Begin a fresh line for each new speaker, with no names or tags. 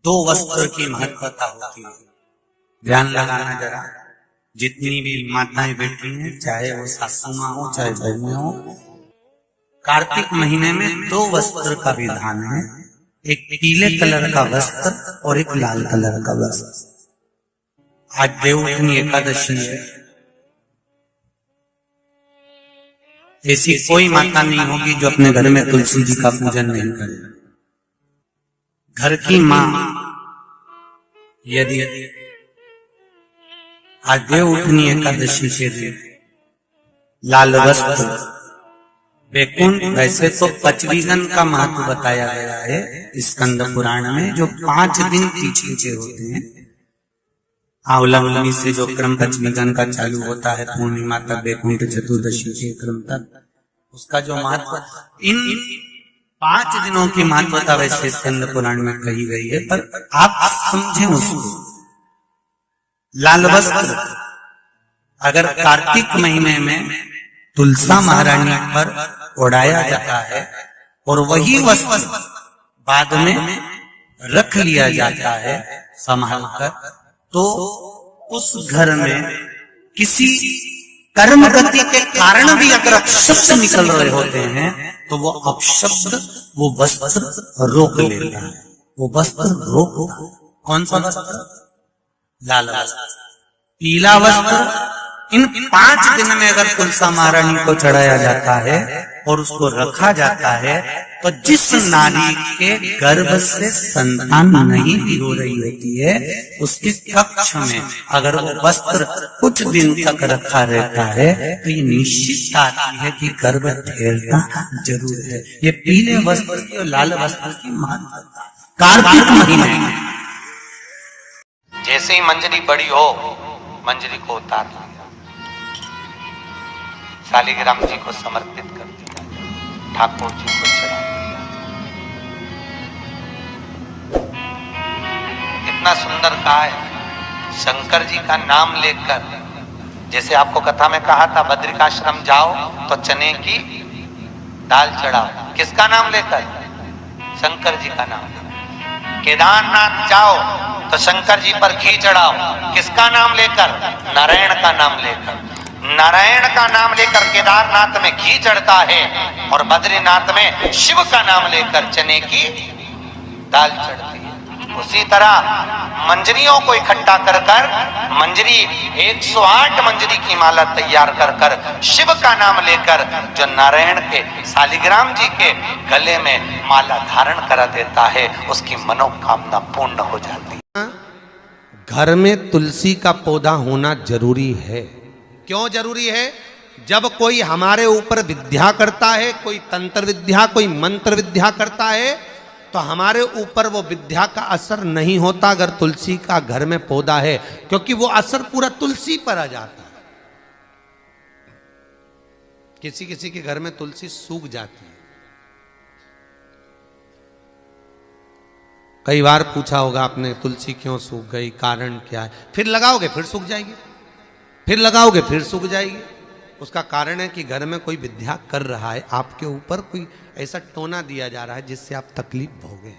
दो वस्त्र की महत्वता होती है। ध्यान लगाना जरा, जितनी भी माताएं बैठी हैं, चाहे वो सासू माँ हो चाहे बहू हो, कार्तिक महीने में दो वस्त्र का विधान है, एक पीले कलर का वस्त्र और एक लाल कलर का वस्त्र। आज देवउठनी एकादशी है, ऐसी कोई माता नहीं होगी जो अपने घर में तुलसी जी का पूजन नहीं करे। घर की माँ यदि आज देवउठनी एकादशी के दिन लाल वस्त्र, वैकुंठ, वैसे तो पचवीगन का महत्व बताया गया है स्कंद पुराण में, जो 5 दिन पीछे के होते हैं। आंवला नवमी से जो क्रम पचवीगन का चालू होता है, पूर्णिमा तक, वैकुंठ चतुर्दशी के क्रम तक, उसका जो महत्व, इन 5 दिनों की महत्वता वैसे स्कंद पुराण में कही गई है, पर आप समझें उसको। लाल वस्त्र अगर कार्तिक महीने में तुलसा महारानी पर ओढ़ाया जाता है और वही वस्त्र बाद में रख लिया जाता है संभाल कर, तो उस घर में किसी कर्म गति के कारण भी अगर अपशब्द निकल रहे होते हैं तो वो अपशब्द वो वस्त्र रोक लेता है। वो वस्त्र रोकता है। कौन सा वस्त्र? लाल वस्त्र। पीला वस्त्र इन 5 दिन में अगर तुलसा महारानी को चढ़ाया जाता है और उसको रखा जाता है, तो जिस नारी के गर्भ से संतान नहीं भी हो रही होती है, उसके कक्ष में अगर वो वस्त्र कुछ दिन तक रखा रहता है तो ये निश्चित आती है कि गर्भ ठहरता जरूर है। ये पीले वस्त्र की और लाल वस्त्र की महत्वता कार्तिक महीने में।
जैसे ही मंजरी बड़ी हो, मंजरी को उतार दिया, शालिग्राम जी को समर्पित कर दिया, ठाकुर जी को चढ़ा दिया। इतना सुंदर कहा है, शंकर जी का नाम लेकर, जैसे आपको कथा में कहा था, बद्रिकाश्रम जाओ तो चने की दाल चढ़ाओ, किसका नाम लेकर? शंकर जी का नाम लेकर। केदारनाथ जाओ तो शंकर जी पर घी चढ़ाओ, किसका नाम लेकर? नारायण का नाम लेकर। नारायण का नाम लेकर केदारनाथ में घी चढ़ता है और बद्रीनाथ में शिव का नाम लेकर चने की दाल चढ़ती है। उसी तरह मंजरियों को इकट्ठा कर कर मंजरी 108 मंजरी की माला तैयार कर कर शिव का नाम लेकर जो नारायण के शालिग्राम जी के गले में माला धारण करा देता है, उसकी मनोकामना पूर्ण हो जाती है।
घर में तुलसी का पौधा होना जरूरी है। क्यों जरूरी है? जब कोई हमारे ऊपर विद्या करता है, कोई तंत्र विद्या, कोई मंत्र विद्या करता है, तो हमारे ऊपर वो विद्या का असर नहीं होता अगर तुलसी का घर में पौधा है, क्योंकि वो असर पूरा तुलसी पर आ जाता है। किसी किसी के घर में तुलसी सूख जाती है। कई बार पूछा होगा आपने, तुलसी क्यों सूख गई, कारण क्या है? फिर लगाओगे फिर सूख जाएगी, फिर लगाओगे फिर सूख जाएगी। उसका कारण है कि घर में कोई विद्या कर रहा है, आपके ऊपर कोई ऐसा टोना दिया जा रहा है जिससे आप तकलीफ भोगे।